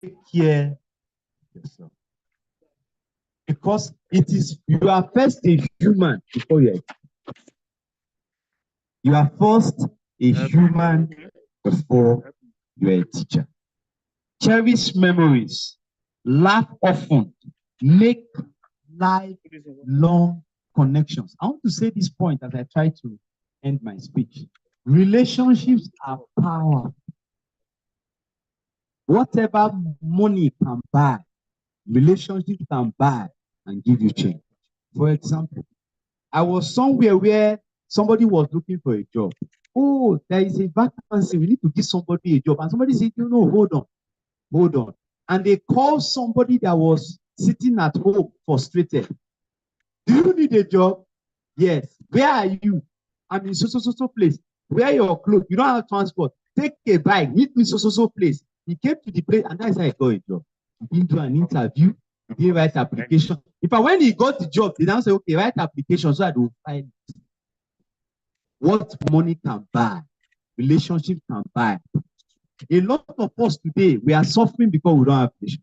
take care of yourself. Because it is, you are first a human before you're a teacher. You are first a human before you're a teacher. Cherish memories, laugh often, make lifelong connections. I want to say this point as I try to end my speech. Relationships are power. Whatever money can buy, relationships can buy and give you change. For example, I was somewhere where somebody was looking for a job. Oh, there is a vacancy. We need to give somebody a job. And somebody said, you know, hold on. And they called somebody that was sitting at home frustrated. Do you need a job? Yes. Where are you? I'm in so place. Wear your clothes. You don't have transport. Take a bike. Meet me so place. He came to the place, and that's how I got a job. He didn't do an interview. He didn't write application. In fact, when he got the job, they now say, okay, write application so I will find it. What money can buy, relationship can buy. A lot of us today, we are suffering because we don't have patience.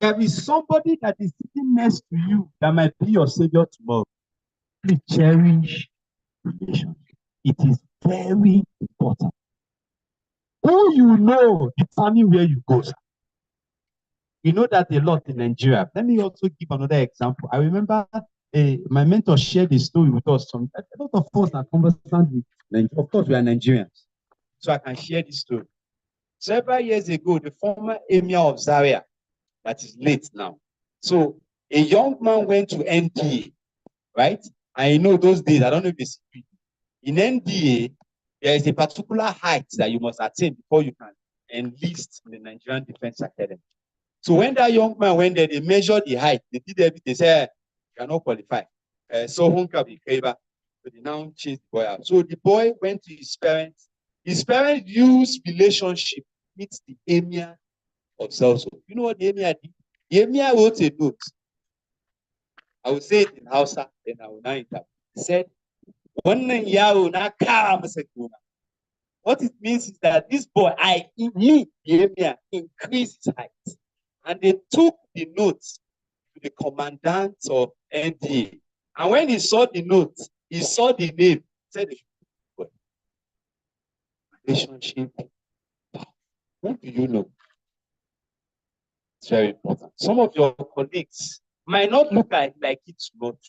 There is somebody that is sitting next to you that might be your savior tomorrow. Please cherish relationship. It is very important. Who you know determine where you go. You know that a lot in Nigeria. Let me also give another example. I remember my mentor shared a story with us. A lot of us are conversant with Nigeria. Of course, we are Nigerians. So I can share this story. Several years ago, the former emir of Zaria, that is late now. So a young man went to NDA, right? I know those days, I don't know if it's in NDA, there is a particular height that you must attain before you can enlist in the Nigerian Defense Academy. So when that young man went there, they measured the height. They did everything. They said, you cannot qualify. So Hunka be favor. So they now changed the boy out. So the boy went to his parents. His parents used relationship with the emir of Zelso. You know what the emir did? The emir wrote a note. I will say it in Hausa, then I will now interpret. He said, what it means is that this boy, the emir, increased his height. And they took the notes to the commandant of NDA. And when he saw the note, he saw the name, he said, relationship. Who do you know? It's very important. Some of your colleagues might not look like it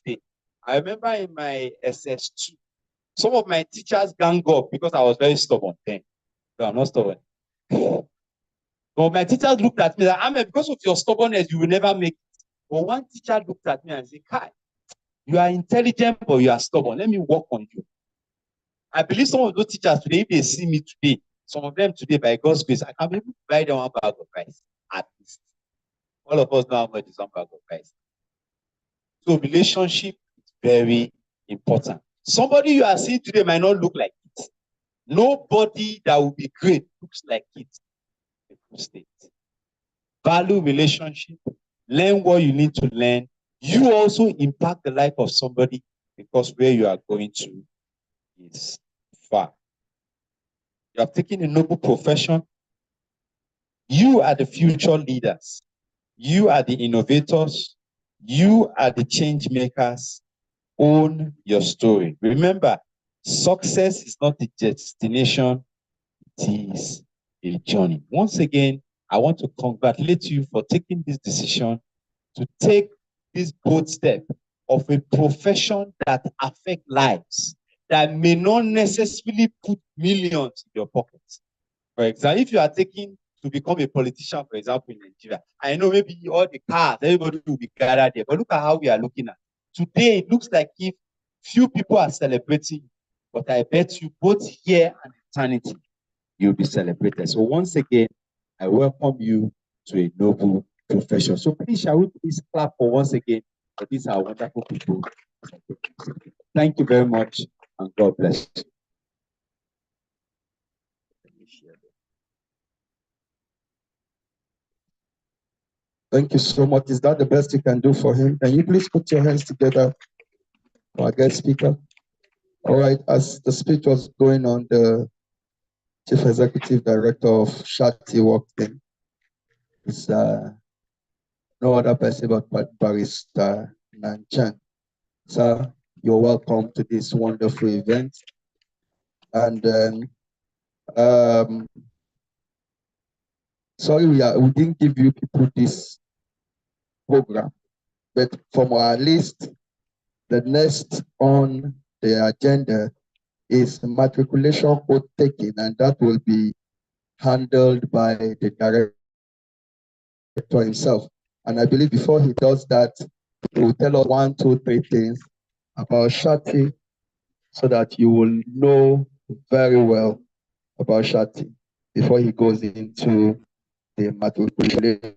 today. I remember in my SS2, some of my teachers gang up because I was very stubborn then. No, I'm not stubborn. But my teachers looked at me like, because of your stubbornness, you will never make it. But one teacher looked at me and said, Kai, you are intelligent, but you are stubborn. Let me work on you. I believe some of those teachers today, if they see me today, some of them today, by God's grace, I can be able to buy them one bag of rice, at least. All of us know how much is one bag of rice. So relationship is very important. Somebody you are seeing today might not look like it. Nobody that will be great looks like it. State. Value relationship, learn what you need to learn. You also impact the life of somebody because where you are going to is far. You have taken a noble profession. You are the future leaders. You are the innovators. You are the change makers. Own your story. Remember, success is not a destination, it is a journey. Once again, I want to congratulate you for taking this decision to take this bold step of a profession that affects lives, that may not necessarily put millions in your pockets. For example, if you are taking to become a politician, for example, in Nigeria, I know maybe all the cars, everybody will be gathered there, but look at how we are looking at. Today, it looks like if few people are celebrating, but I bet you both here and eternity, you'll be celebrated. So once again, I welcome you to a noble profession. So please, shall we please clap for once again for these are wonderful people. Thank you very much, and God bless you. Thank you so much. Is that the best you can do for him? Can you please put your hands together for our guest speaker? All right, as the speech was going on, the Chief Executive Director of Shati walked in. is no other person but Barrister Nanchan. Sir, you're welcome to this wonderful event. And then, sorry, we didn't give you people this program, but from our list, the next on the agenda is matriculation code taking, and that will be handled by the director himself. And I believe before he does that, he will tell us 1, 2, 3 things about Shati so that you will know very well about Shati before he goes into the matriculation.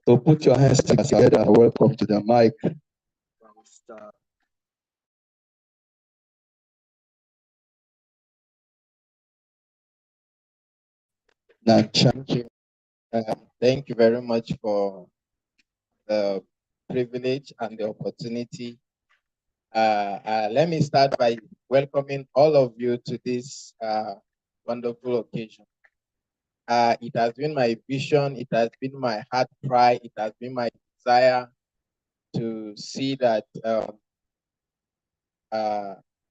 So put your hands together and welcome to the mic. Thank you. Thank you very much for the privilege and the opportunity. Let me start by welcoming all of you to this wonderful occasion. It has been my vision, it has been my heart cry, it has been my desire to see that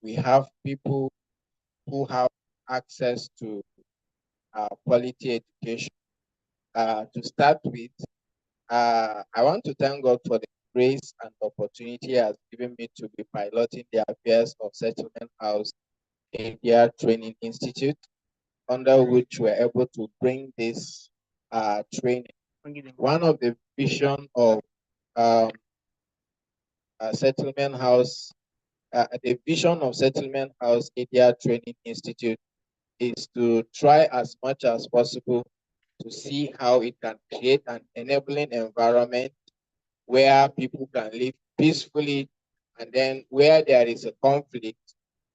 we have people who have access to quality education. To start with, I want to thank God for the grace and opportunity He has given me to be piloting the affairs of Settlement House Area Training Institute, under which we're able to bring this training. One of the vision of Settlement House, the vision of Settlement House Area Training Institute is to try as much as possible to see how it can create an enabling environment where people can live peacefully, and then where there is a conflict,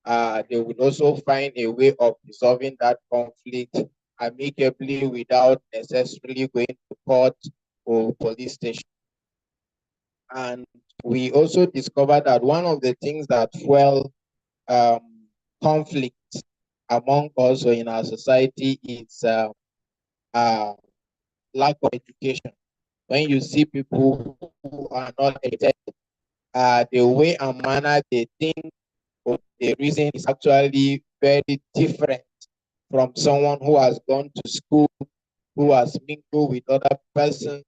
they would also find a way of resolving that conflict amicably without necessarily going to court or police station. And we also discovered that one of the things that fuel conflict among us or in our society is lack of education. When you see people who are not educated, the way and manner they think or the reason is actually very different from someone who has gone to school, who has mingled with other persons,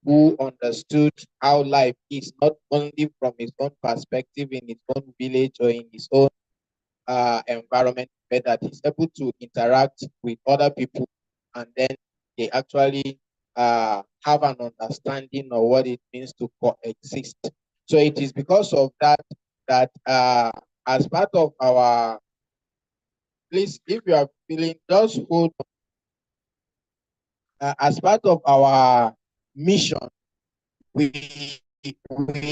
who understood how life is, not only from his own perspective in his own village or in his own environment, but that he's able to interact with other people, and then they actually have an understanding of what it means to coexist. So it is because of that that as part of our, please, if you are feeling, just hold, as part of our mission, we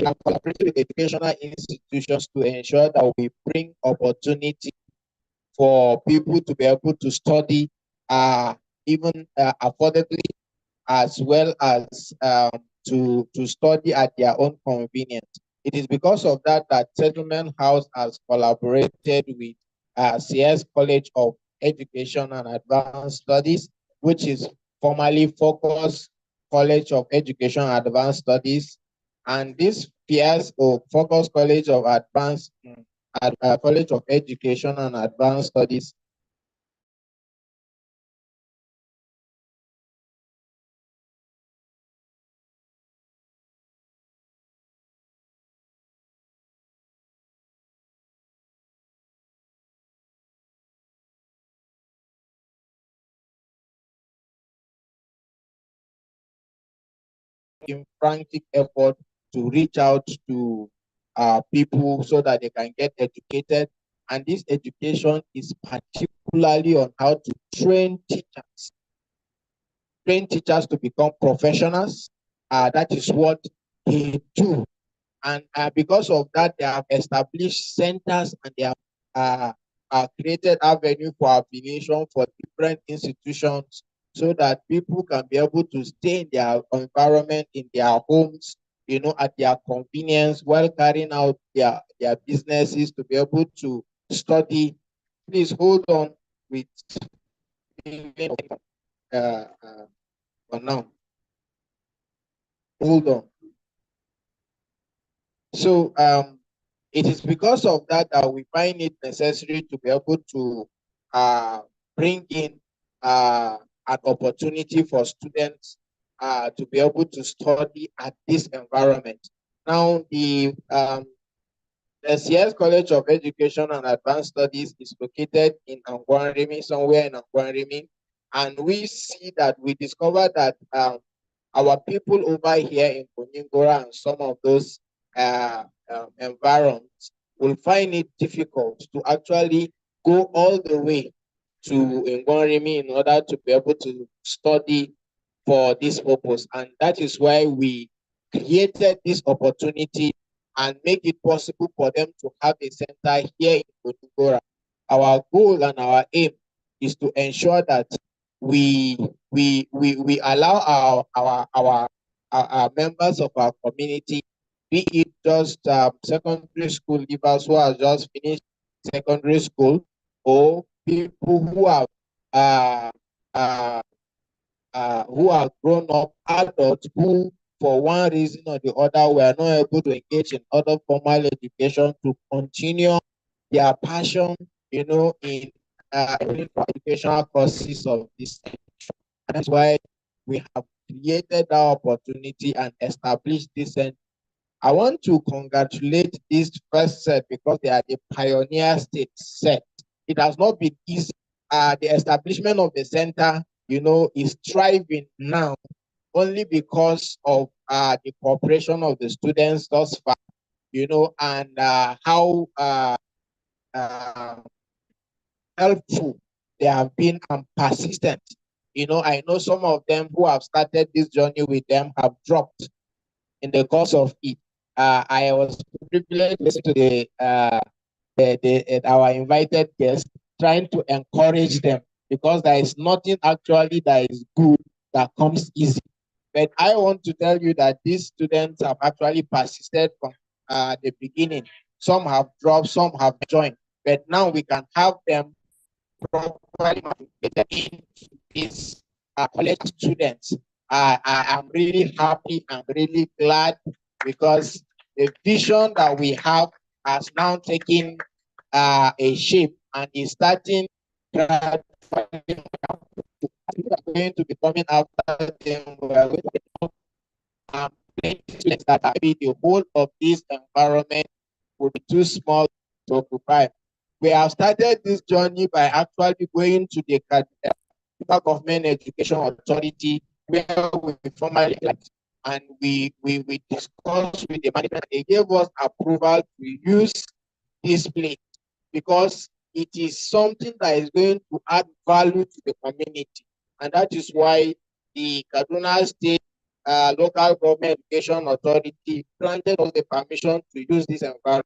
are collaborating with educational institutions to ensure that we bring opportunity for people to be able to study even affordably, as well as to study at their own convenience. It is because of that that Settlement House has collaborated with CS College of Education and Advanced Studies, which is formerly Focus College of Education and Advanced Studies. And this PS or Focus College of Advanced College of Education and Advanced Studies in frantic effort to reach out to people so that they can get educated. And this education is particularly on how to train teachers to become professionals. That is what they do. And because of that, they have established centers and they have created avenue for affiliation for different institutions so that people can be able to stay in their environment, in their homes, at their convenience while carrying out their businesses to be able to study. Please hold on with uh, uh, for now. Hold on. So it is because of that that we find it necessary to be able to bring in an opportunity for students to be able to study at this environment. Now, the CS College of Education and Advanced Studies is located in Angwanrimi, somewhere in Angwanrimi, and we see that we discover that our people over here in Buningora and some of those environments will find it difficult to actually go all the way to Ngwanrimi in order to be able to study for this purpose. And that is why we created this opportunity and make it possible for them to have a center here in Buningora. Our goal and our aim is to ensure that we allow our members of our community, be it just secondary school leavers who have just finished secondary school, or people uh, uh, who are grown up adults who, for one reason or the other, were not able to engage in other formal education to continue their passion, in educational courses of this. And that's why we have created that opportunity and established this center. I want to congratulate this first set because they are the pioneer state set. It has not been easy. The establishment of the center, is thriving now only because of the cooperation of the students thus far, and how helpful they have been and persistent. I know some of them who have started this journey with them have dropped in the course of it. I was privileged to listen to our invited guests trying to encourage them, because there is nothing actually that is good that comes easy. But I want to tell you that these students have actually persisted from the beginning. Some have dropped, some have joined, but now we can have them properly matriculated into these college students. I am really happy and really glad, because the vision that we have has now taken a shape and is starting gradually. People are going to be coming after them. We are going to students that maybe the whole of this environment would be too small to occupy. We have started this journey by actually going to the Government Education Authority, where we formally and we discussed with the management. They gave us approval to use this place because it is something that is going to add value to the community, and that is why the Kaduna State Local Government Education Authority granted us the permission to use this environment.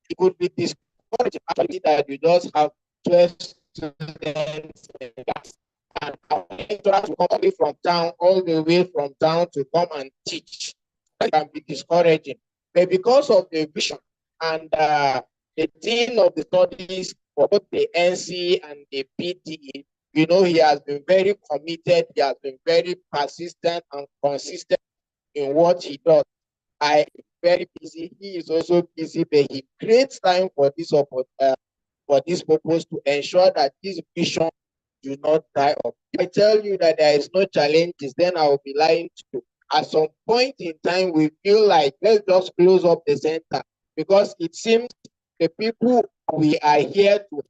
It could be discouraging actually that we just have 12 students in class, and our lecturers will come from town, all the way from town to come and teach. That can be discouraging. But because of the vision and the dean of the studies for both the NC and the PTE, he has been very committed, he has been very persistent and consistent in what he does. I am very busy, he is also busy, but he creates time for this purpose to ensure that this vision do not die off. If I tell you that there is no challenges, then I will be lying to you. At some point in time, we feel like let's just close up the center, because it seems the people we are here to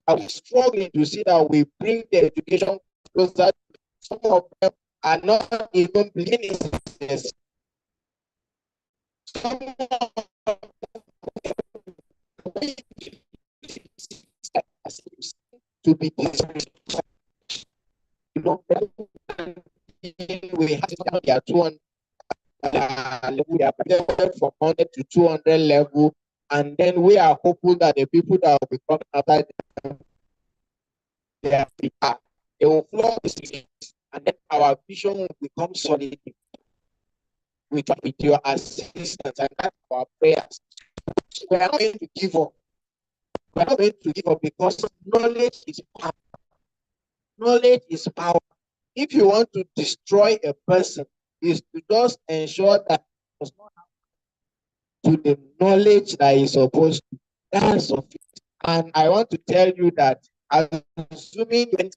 are struggling to see that we bring the education closer. Some of them are not even beginning this. Some of them to be disrespectful. We have to their 200 we are prepared from 100 to 200 level, and then we are hopeful that the people that will be coming after them, they will flow the seasons, and then our vision will become solid with your assistance, and that's our prayers. We are not going to give up. We are not going to give up, because knowledge is power. Knowledge is power. if you want to destroy a person, is to just ensure that does not have to the knowledge that is supposed to. That's sufficient. And I want to tell you that, assuming you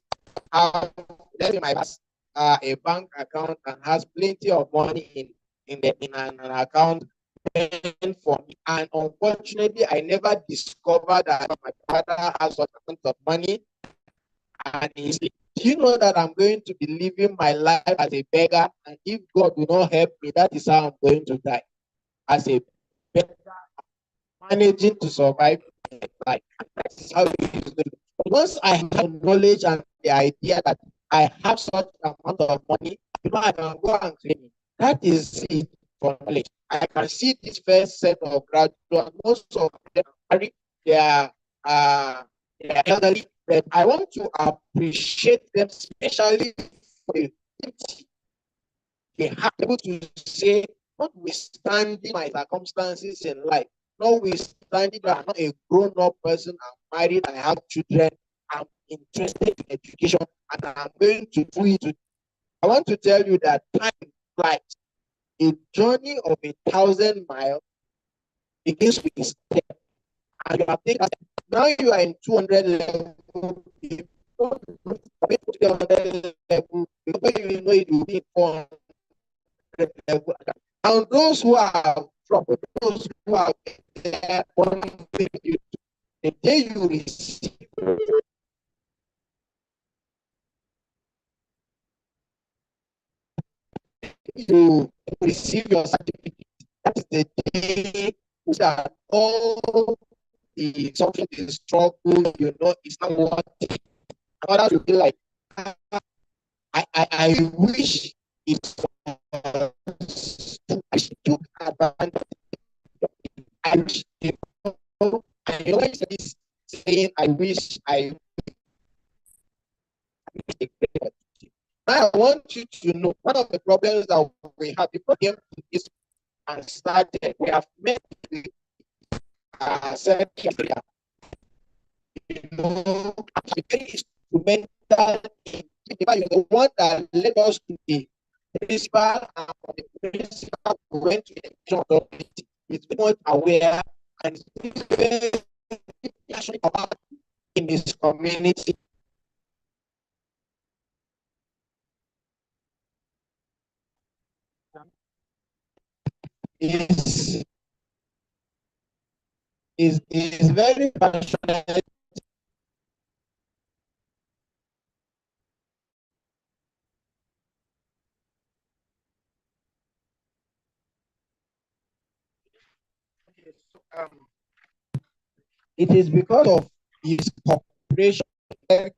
have, let's say my past, a bank account and has plenty of money in an account meant for me, and unfortunately, I never discovered that my father has such amount of money, and he's, do you know that I'm going to be living my life as a beggar? And if God will not help me, that is how I'm going to die as a beggar, managing to survive life. That is how it is. Once I have the knowledge and the idea that I have such amount of money, I can go and claim it. That is it for knowledge. I can see this first set of graduates, most of them are married, they are, they are elderly, but I want to appreciate them, especially for the duty they have able to say, notwithstanding my circumstances in life, notwithstanding that I'm not a grown-up person, I'm married, I have children, I'm interested in education, and I'm going to do it. I want to tell you that time flies. A journey of 1,000 miles begins with a step, and you have taken. Now you are in 200 level. If you 200 level, before you know it, will be 400 level. And those who are dropped, those who are there, the day you receive, you receive your certificate, that is the day that all the something the struggle, it's not worth it. Others will be like, I wish it was to advantage. I wish and when you say this saying, I wish I now I want you to know one of the problems that we have before came to this and started, we have met with said area, very instrumental, the one that led us to the principal, and the principal went to the education authority. Is very much aware and is very passionate about in his community. Is is very passionate. It is because of his cooperation that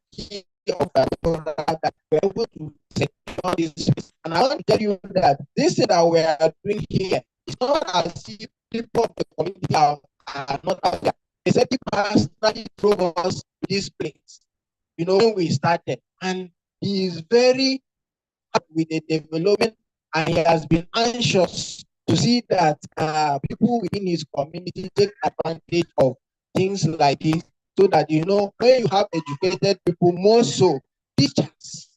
we're able to secure this space. And I want to tell you that this thing that we are doing here is not as if people of the community are not out there. They said people personally drove us to this place, when we started. And he is very happy with the development, and he has been anxious to see that people within his community take advantage of things like this, so that when you have educated people, more so teachers,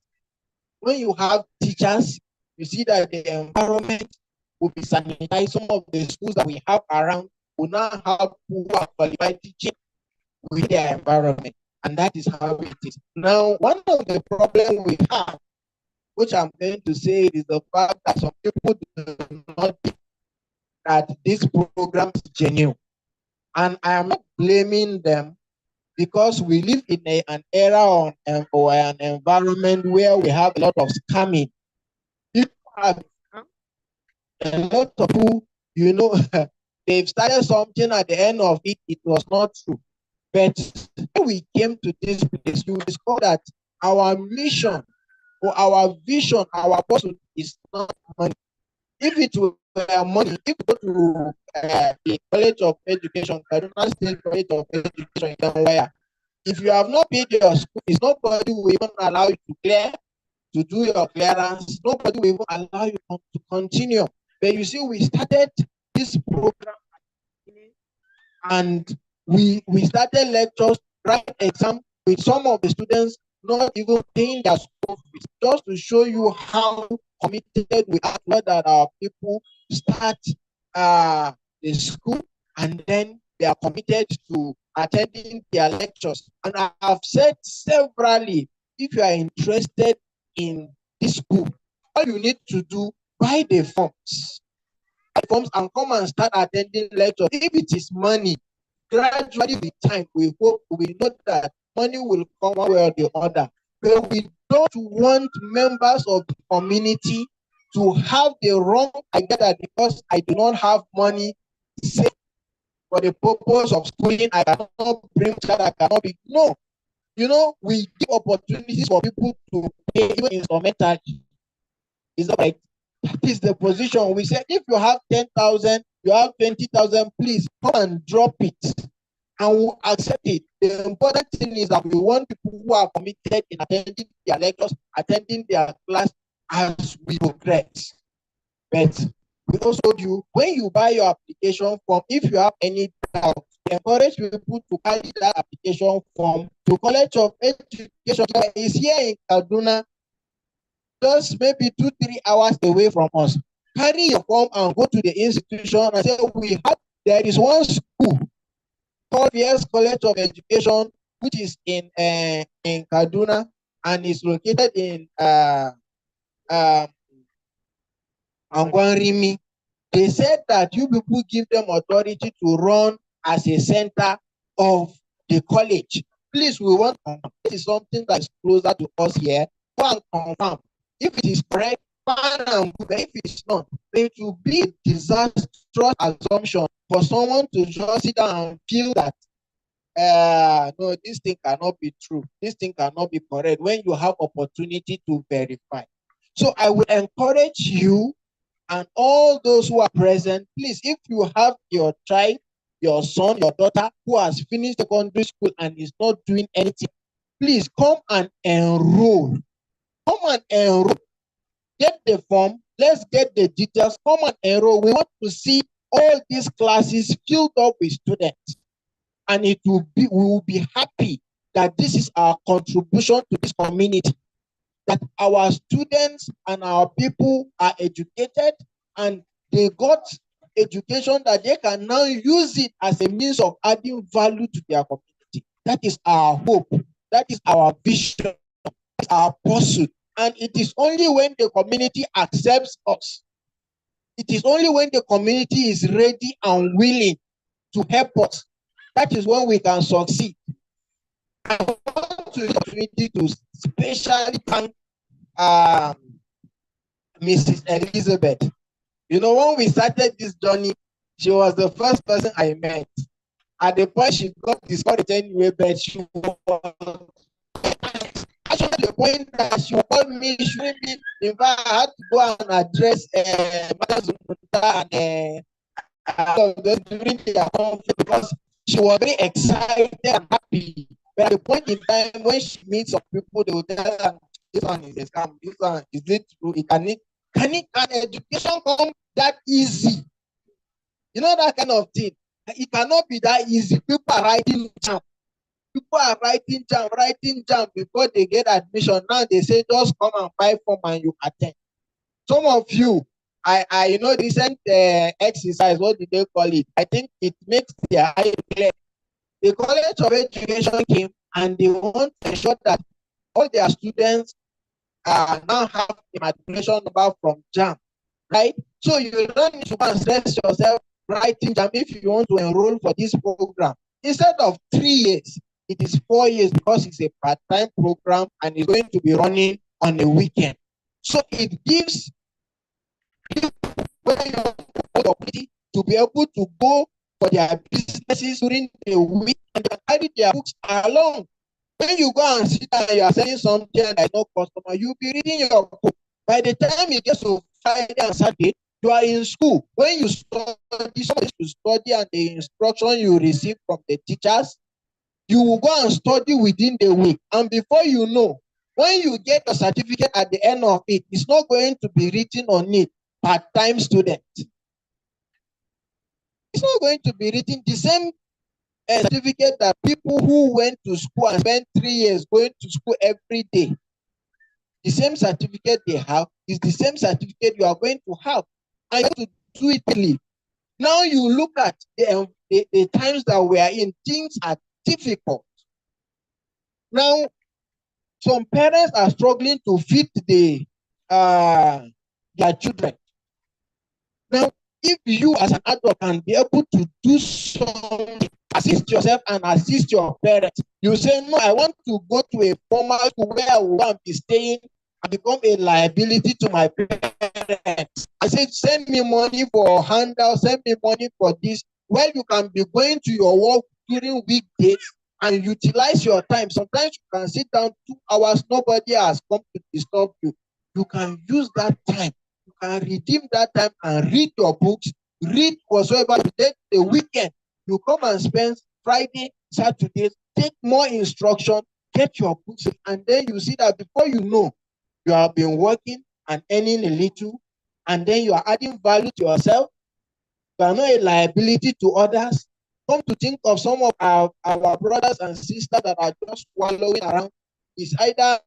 when you have teachers, you see that the environment will be sanitized. Some of the schools that we have around will now have people who are qualified teaching with their environment, and that is how it is. Now, one of the problems we have, which I'm going to say, is the fact that some people do not think that this program is genuine. And I am not blaming them, because we live in an era or an environment where we have a lot of scamming. People have a lot of people, they've started something, at the end of it, it was not true. But when we came to this place, you discover that our mission or our vision, our purpose is not money. If it were money, if you go to the College of Education, Kaduna State College of Education, if you have not paid your school fees, nobody will even allow you to clear, to do your clearance. Nobody will even allow you to continue. But you see, we started this program, and we started lectures, write exam with some of the students not even paying their school it's just to show you how committed we are to that our people start the school, and then they are committed to attending their lectures. And I have said severally, if you are interested in this school, all you need to do, buy the forms. And come and start attending lectures. If it is money, gradually with time, we hope, we know that money will come one way or the other. But we don't want members of the community to have the wrong idea that because I do not have money, say for the purpose of schooling, I cannot bring child, I cannot be. No. We give opportunities for people to pay even instrumentally. Is that right? That is the position. We said if you have 10,000, you have 20,000, please come and drop it. And we'll accept it. The important thing is that we want people who are committed in attending their lectures, attending their class as we progress. But we also do, when you buy your application form, if you have any doubt, encourage people to carry that application form to College of Education. Is here in Kaduna, just maybe 2-3 hours away from us. Carry your form and go to the institution and say, there is one school called VS College of Education, which is in Kaduna and is located in Angwanrimi. They said that you people give them authority to run as a center of the college. Please, we want to confirm. This is something that is closer to us here. Go and confirm. If it is correct, fine and good. If it's not, it will be a disastrous assumption for someone to just sit down and feel that no, this thing cannot be true. This thing cannot be correct when you have opportunity to verify. So I will encourage you and all those who are present, please, if you have your child, your son, your daughter who has finished secondary school and is not doing anything, please come and enroll. Come and enroll. Get the form. Let's get the details. Come and enroll. We want to see all these classes filled up with students. And we will be happy that this is our contribution to this community, that our students and our people are educated and they got education that they can now use it as a means of adding value to their community. That is our hope. That is our vision. That is our pursuit. And it is only when the community accepts us, it is only when the community is ready and willing to help us, that is when we can succeed. I want to use the opportunity to specially thank Mrs. Elizabeth. When we started this journey, she was the first person I met. At the point she got discouraged anyway, but she was actually the point that she called me, showing me. In fact, I had to go and address and during their conference because she was very excited and happy. But at the point in time when she meets some people, they will tell her, this one is a scam, this one is it true? Can education come that easy? That kind of thing. It cannot be that easy. People are writing jam. Writing jam before they get admission. Now they say just come and buy form and you attend. Some of you, I recent exercise, what did they call it? I think it makes their eye clear. The College of Education came and they want to ensure that all their students now have a matriculation number from JAM, right? So you don't need to go and stress yourself writing JAM if you want to enroll for this program. Instead of 3 years, it is 4 years because it's a part-time program and it's going to be running on a weekend. So it gives people the opportunity to be able to go for their businesses during the week and carry their books along. When you go and sit down and you are selling something and there is no customer, you'll be reading your book. By the time you get to Friday and Saturday, you are in school. When you study, somebody to study and the instruction you receive from the teachers, you will go and study within the week. And before you know, when you get a certificate at the end of it, it's not going to be written on it, part-time student. It's not going to be written the same certificate that people who went to school and spent 3 years going to school every day. The same certificate they have is the same certificate you are going to have. And you have to do it quickly. Now you look at the times that we are in, things are difficult. Now, some parents are struggling to feed their children. Now, if you as an adult can be able to do something, assist yourself and assist your parents, you say, no, I want to go to a formal school where I will be staying and become a liability to my parents. I said, send me money for handout, send me money for this. Well, you can be going to your work during weekdays and utilize your time. Sometimes you can sit down 2 hours, nobody has come to disturb you. You can use that time. You can redeem that time and read your books, read whatsoever you take the weekend. You come and spend Friday, Saturday, take more instruction, get your books, and then you see that before you know, you have been working and earning a little, and then you are adding value to yourself. You are not a liability to others. Come to think of some of our brothers and sisters that are just wallowing around. It's either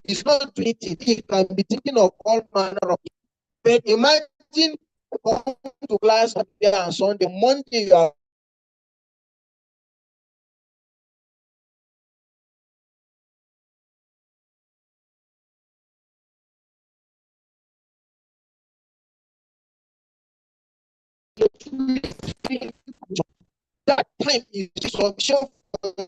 it's not treated. It can be thinking of all manner of things. But imagine going to class Saturday and Sunday, Monday you are that time is sufficient for them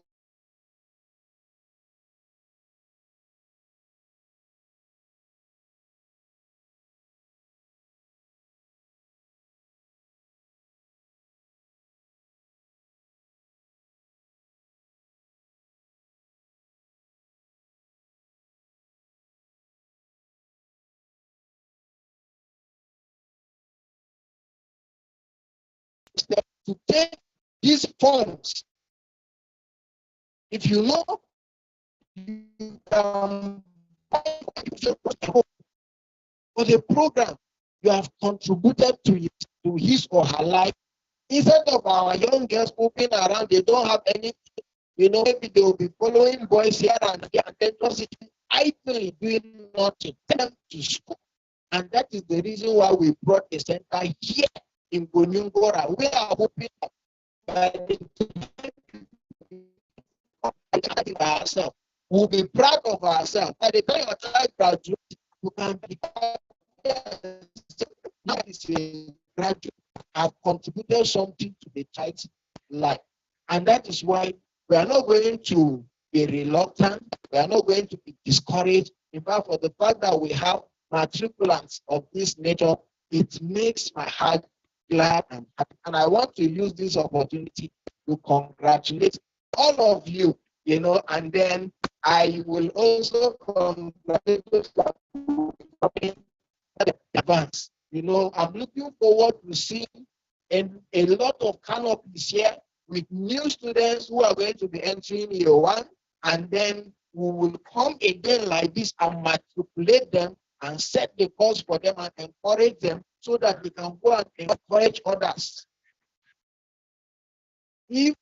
to take these funds. If you know, you can buy for the program you have contributed to his or her life. Instead of our young girls moving around, they don't have anything. Maybe they will be following boys here and there, and then just sitting idly doing nothing. Send them to school. And that is the reason why we brought a center here in Bunyungora. We are hoping that ourselves. We'll be proud of ourselves. By the time your child graduates, you can be now is a graduate. Have contributed something to the child's life. And that is why we are not going to be reluctant. We are not going to be discouraged. In fact, for the fact that we have matriculants of this nature, it makes my heart glad and happy. And I want to use this opportunity to congratulate all of you, and then I will also congratulate you for advance. I'm looking forward to seeing a lot of canopies here with new students who are going to be entering year 1, and then we will come again like this and matriculate them and set the course for them and encourage them so that they can go and encourage others. If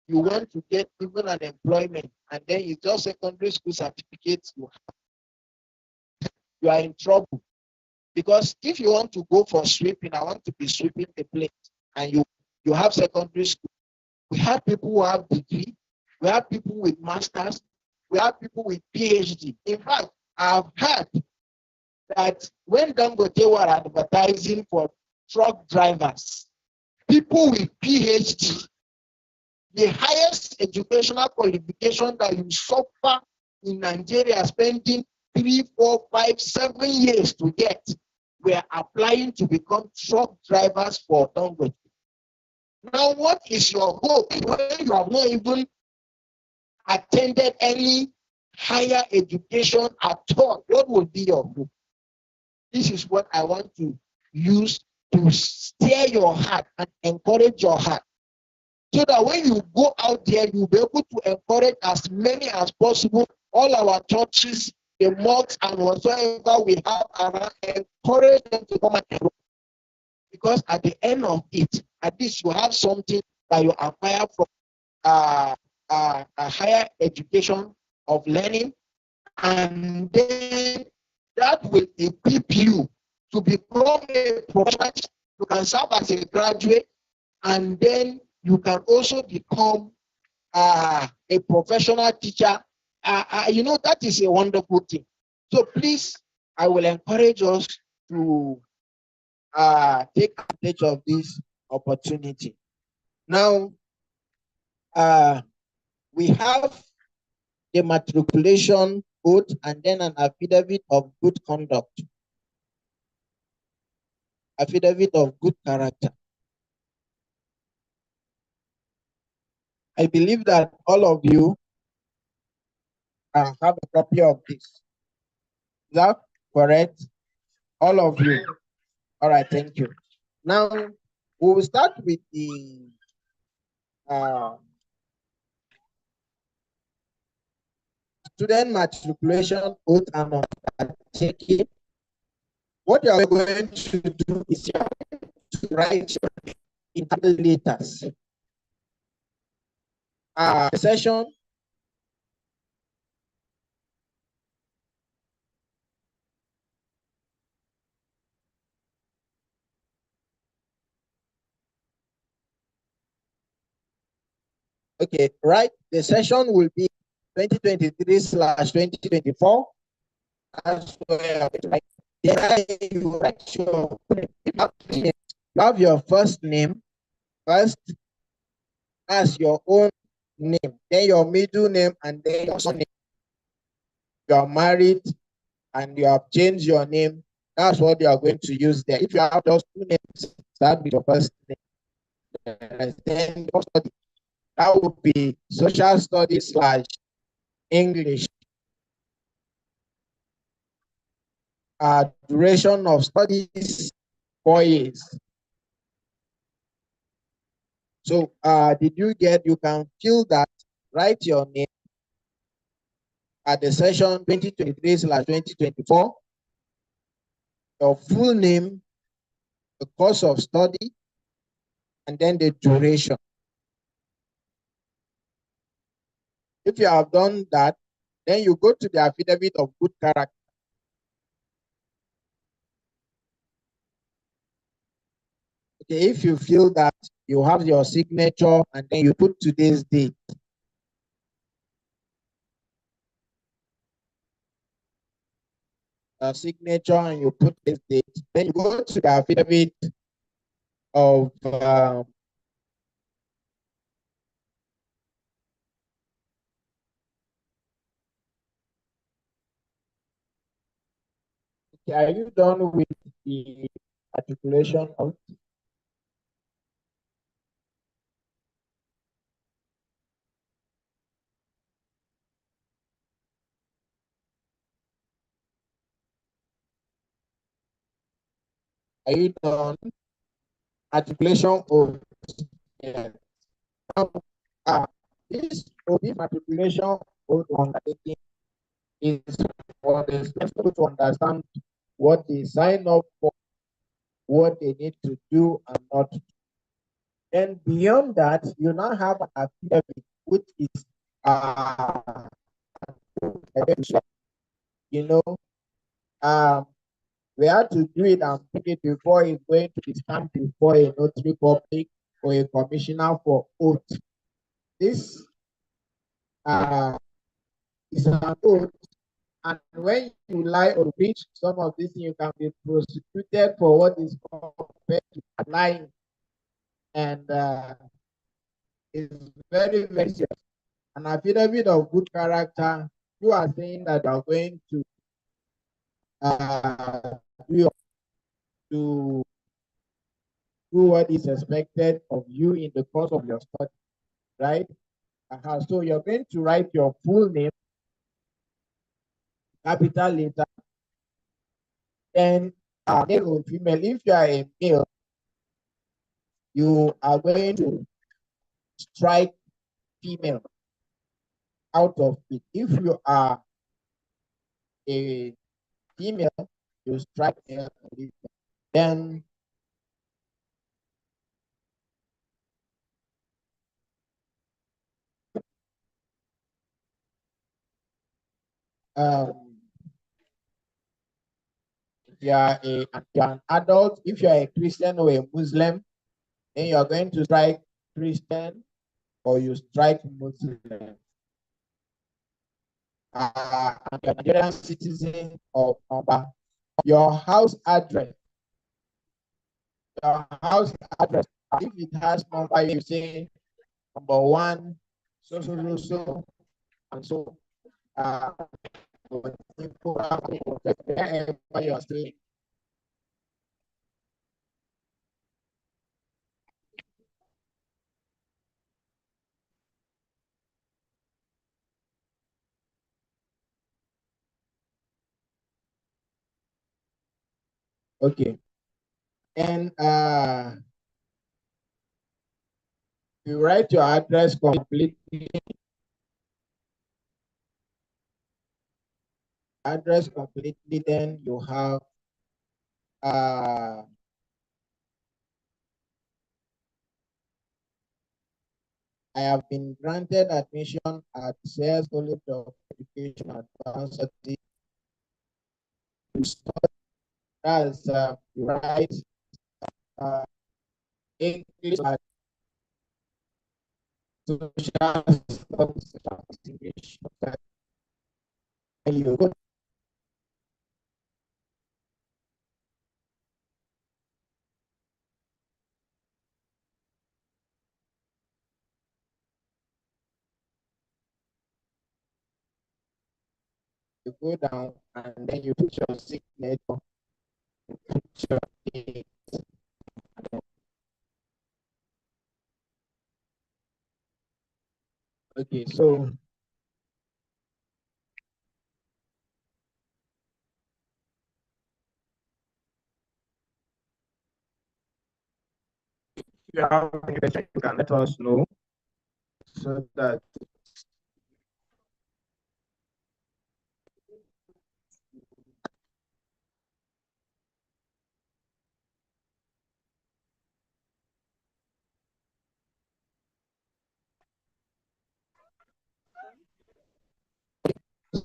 you want to get even an employment and then it's just secondary school certificates you are in trouble. Because if you want to go for sweeping, I want to be sweeping the place, and you have secondary school. We have people who have degree, we have people with masters, we have people with PhD. In fact, I've heard that when Dangote were advertising for truck drivers, people with PhD, the highest educational qualification that you suffer in Nigeria, spending 3, 4, 5, 7 years to get, were applying to become truck drivers for Dangote. Now, what is your hope when you have not even attended any higher education at all? What will be your hope? This is what I want to use to steer your heart and encourage your heart, so that when you go out there, you'll be able to encourage as many as possible. All our churches, the mocks and whatsoever we have around, encourage them to come and enroll. Because at the end of it, at least you have something that you acquire from a higher education of learning, and then that will equip you to become a professional. You can serve as a graduate, and then you can also become a professional teacher. That is a wonderful thing. So please, I will encourage us to take advantage of this opportunity. Now, we have the matriculation oath and then an affidavit of good conduct, affidavit of good character. I believe that all of you have a copy of this. Is that correct? All of you. All right, thank you. Now, we will start with the student matriculation oath and undertaking. What you are going to do is you are going to write in capital letters. Session. Okay, right. The session will be 2023/2024. That's where you have your first name first as your own name, then your middle name, and then your surname. You are married and you have changed your name. That's what you are going to use there. If you have just two names, start with your first name. Then that would be social studies / English. Duration of studies 4 years. So you can fill that, write your name at the session 2023/2024, your full name, the course of study, and then the duration. If you have done that, then you go to the affidavit of good character. Okay, if you feel that you have your signature and then you put today's date. Signature and you put this date. Then you go to the affidavit of okay, are you done with the articulation of are you done? Articulation of yeah. This OB matriculation of undertaking is for the students to understand what they sign up for, what they need to do and not to do. And beyond that, you now have an affidavit, which is you know, we have to do it and pick it before it's going to be stamped before a notary public or a commissioner for oath. This is an oath, and when you lie or breach some of these, you can be prosecuted for what is called lying, and it's very, very serious. An affidavit of good character, you are saying that you are going to do what is expected of you in the course of your study, right? So you're going to write your full name, capital letter, then male or female. If you are a male, you are going to strike female out of it. If you are a female, you strike male. Then um, if you're an adult, if you're a Christian or a Muslim, then you are going to strike Christian or you strike Muslim. And you're a Nigerian citizen of number. Your house address. Your house address. If it has number, you say number one, so so so so, and so. Wherever you are staying. Okay. And you write your address completely. Address completely, then you have I have been granted admission at CS College of Education Advanced Studies. That's you write English and social studies English. And you go down and then you put your signature, put your date. Okay, so if you have any question, you can let us know so that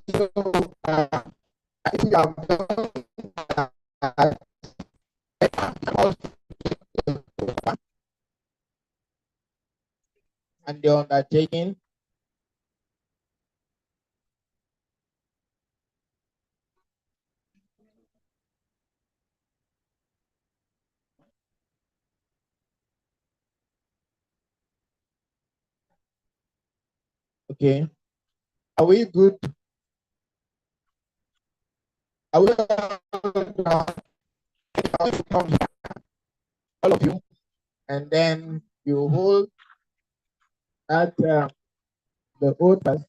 so, if you have done and the undertaking, okay, are we good? Are we come here, all of you, and then you hold at the oath first,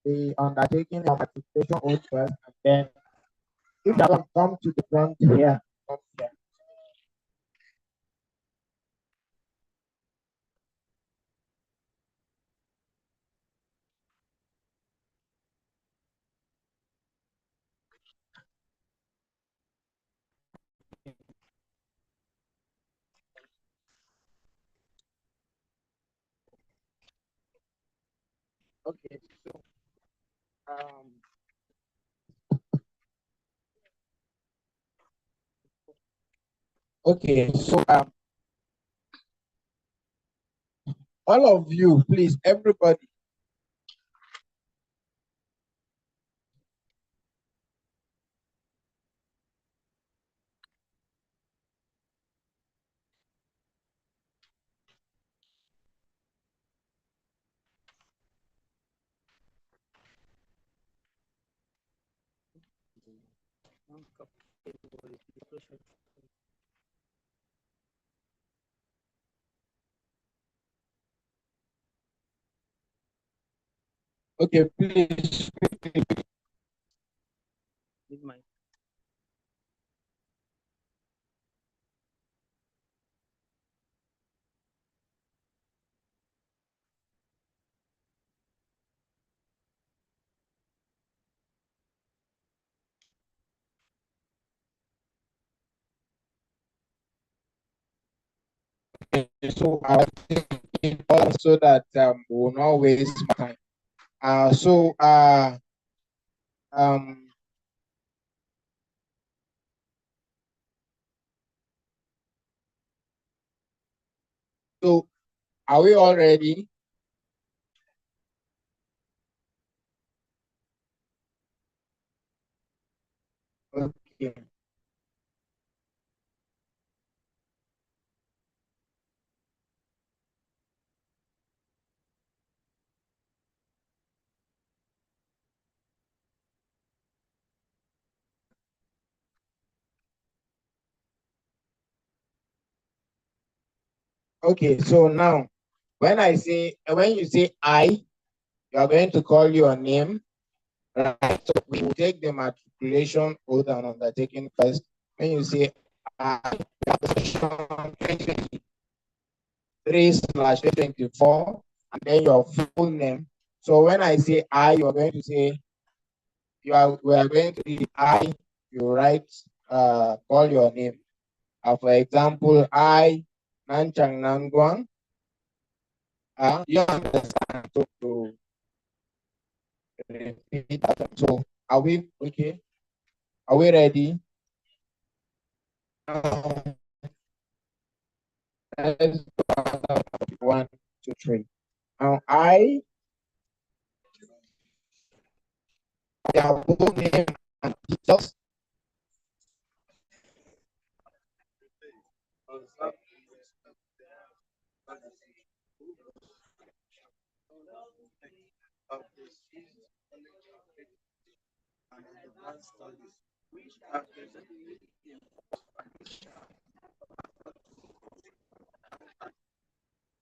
the undertaking of matriculation oath first, and then if you can come to the front here, come here. Okay, so okay, so all of you, please, everybody. Okay, please. Okay, so I'll so that we will not waste time. So so are we all ready? Okay. Okay, so now when you say I, you are going to call your name, right? So we will take the matriculation oath and undertaking first. When you say I, section 2023/2024, and then your full name. So when I say I, you are going to say we are going to read I, you write call your name. For example, I Nanchang Nangwang. You understand to repeat that. So are we okay? Are we ready? Let's go. 1, 2, 3. Now I their full name and details.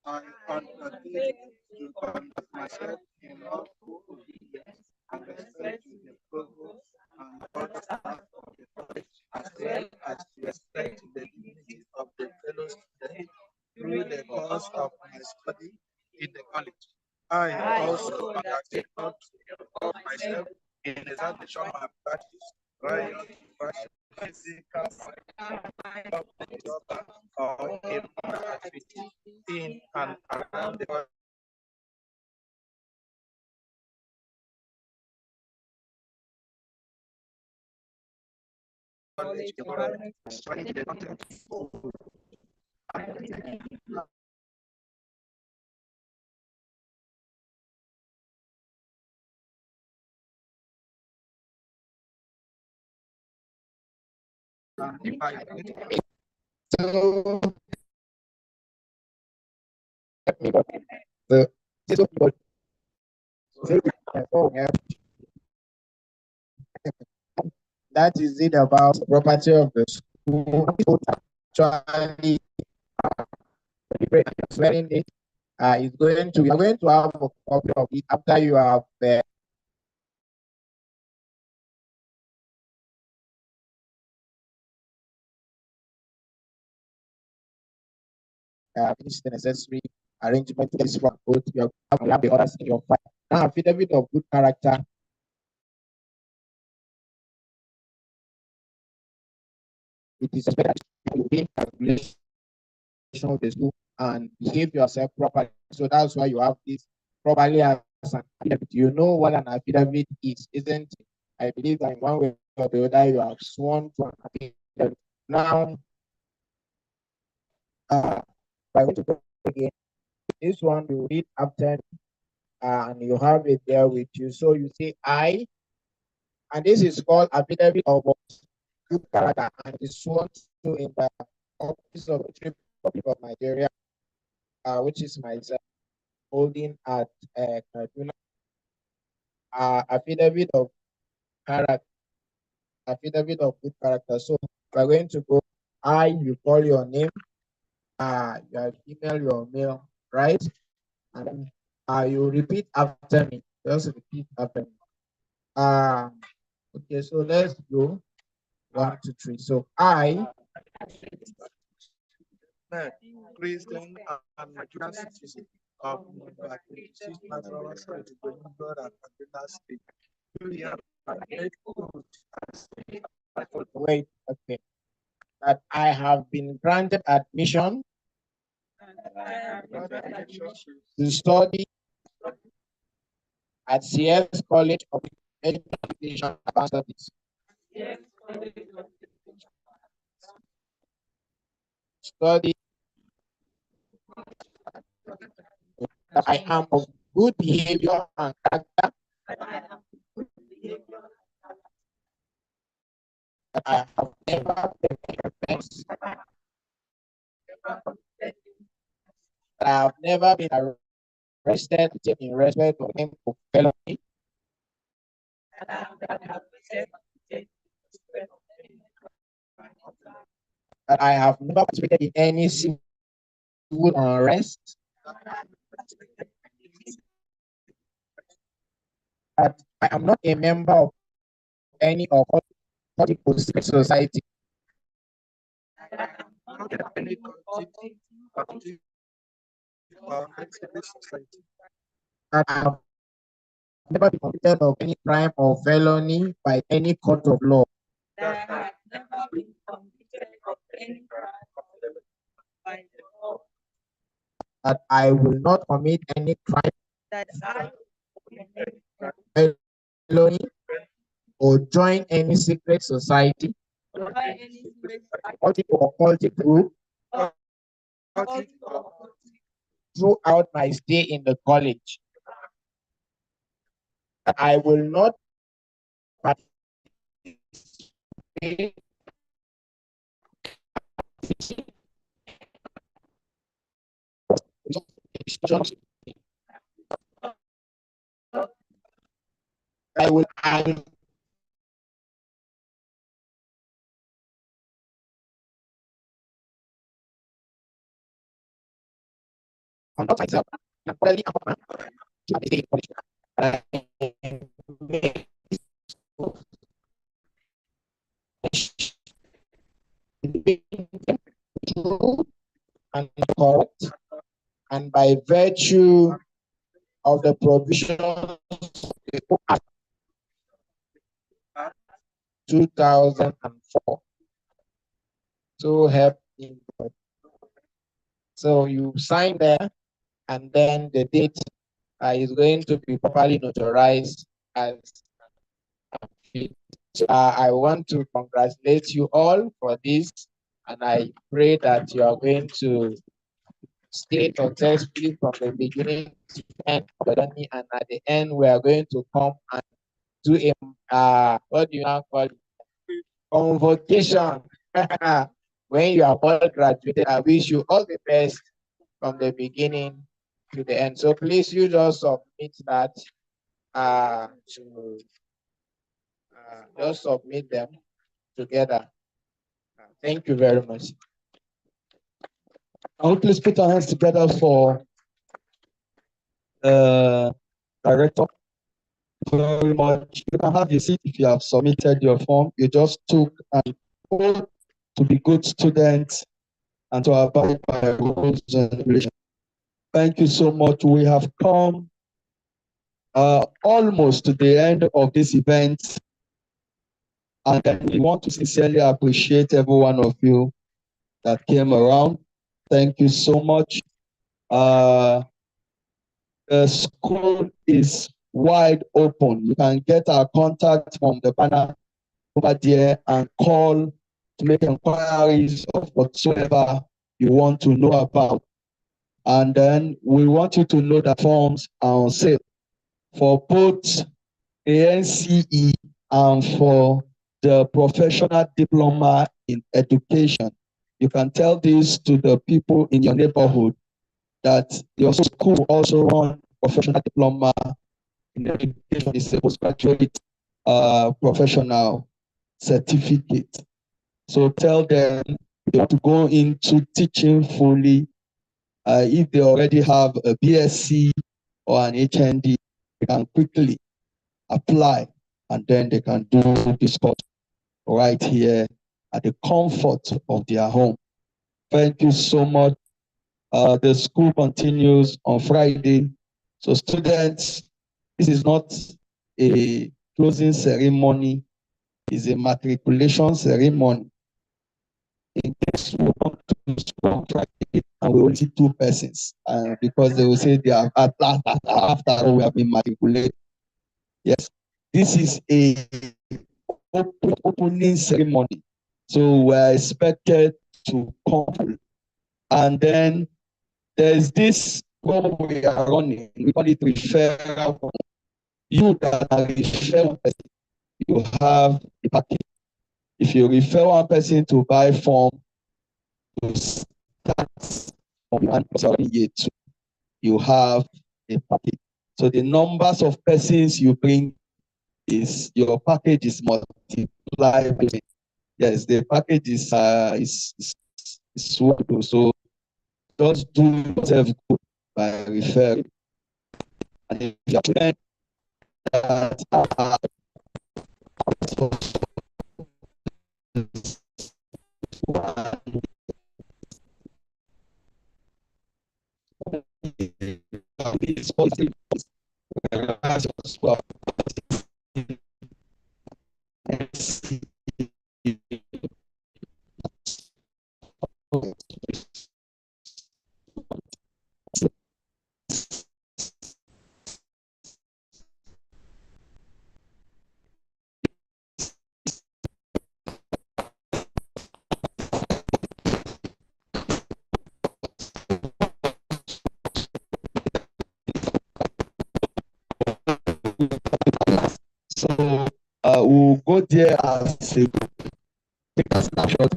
I undertake to conduct myself in lawful obedience and respect to the provost and other staff of the college, as well as to respect the dignity of the fellow students through the course of my study in the college. I also undertake not to involve myself in examination malpractice, riot, passion, physical, public job, or immoral activity in and around the college environment, studying the content and environment. So the that is it about property of the school. Actually, swearing it is going to we are going to have a copy of it after you have finished the necessary arrangement to this one. Both you have the others in your file. Now, affidavit of good character. It is expected that you will calculation of the school and behave yourself properly. So that's why you have this properly as an affidavit. You know what an affidavit is, isn't it? I believe that in one way or the other you have sworn to an affidavit. Now, by going to go again, this one you read after and you have it there with you. So you say I, and this is called affidavit of good character, and it is sworn to in the office of the Republic of Nigeria, which is myself holding at Kaduna. Affidavit of character, affidavit of good character. So we're going to go. You call your name, your email, your mail, right? And you repeat after me. Just repeat after me. Okay, so let's go. 1, 2, 3. So Christian and Nigerian citizen of November 26, Natural State to God and Kaduna State. wait, okay. That I have been granted admission to study at CS College of Education and Advanced Studies. Study that I am of good behavior and character, that I have never been offense, that I have never been arrested in respect of any felony, that I have never participated in any civil unrest, that I am not a member of any occultic society, that I have never been convicted of any crime or felony by any court of law, that I will not commit any crime, felony, or join any secret society, occultic group throughout my stay in the college. That I will not participate I will conduct myself accordingly to the and correct, and by virtue of the provisions of the Act 2004. So help me God. So you sign there, and then the date is going to be properly notarized as. I want to congratulate you all for this, and I pray that you are going to stay successfully from the beginning to the end of the journey, and at the end we are going to come and do a what do you now call it? Convocation. When you are all graduated, I wish you all the best from the beginning to the end. So please, you just submit that to just submit them together. Thank you very much. I would please put our hands together for director. Very much. You can have your seat if you have submitted your form. You just took an oath to be good students and to abide by rules and regulations. Thank you so much. We have come almost to the end of this event, and we want to sincerely appreciate every one of you that came around. Thank you so much. The school is wide open. You can get our contact from the banner over there and call to make inquiries of whatsoever you want to know about. And then we want you to know that forms are on sale for both ANCE and for the professional diploma in education. You can tell this to the people in your neighborhood that your school also run professional diploma in education. It's a postgraduate professional certificate. So tell them they want to go into teaching fully. If they already have a BSc or an HND, they can quickly apply, and then they can do this course right here at the comfort of their home. Thank you so much. The school continues on Friday. So students, this is not a closing ceremony, it's a matriculation ceremony. In case you want to school on Friday, and we only see two persons, because they will say they are at last, after all we have been matriculated. Yes, this is a opening ceremony, so we're expected to come, and then there's this what we are running. We call it referral. You that are refer one person, you have a package. If you refer one person to buy form to start from year 2, you have a package. So the numbers of persons you bring is your package is multiplied. Yes, the package is wonderful. So just do yourself good by referring. And if you are that are it's positive, so we'll go there as a take a snapshot.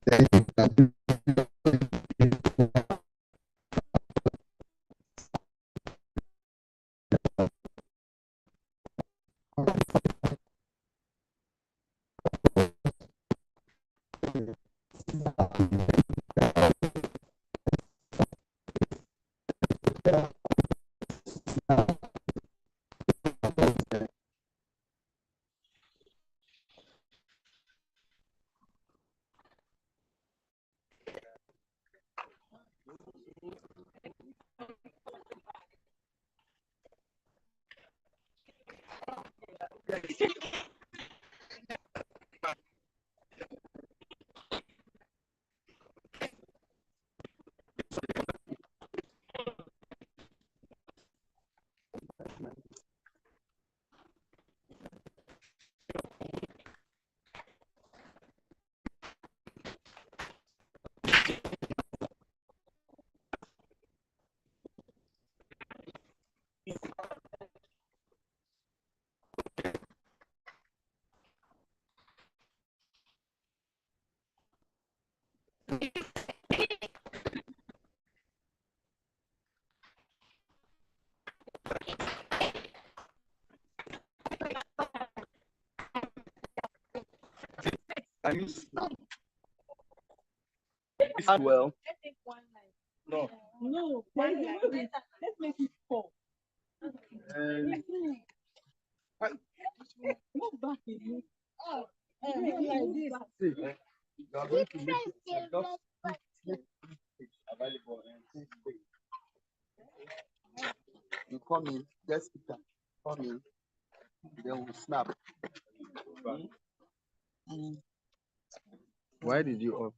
Then you can do well. No. No, let's make it 4. Move back in it. Like this. You are going to make it just available and you come in, get speaker, come in, then we'll snap. Why did you off?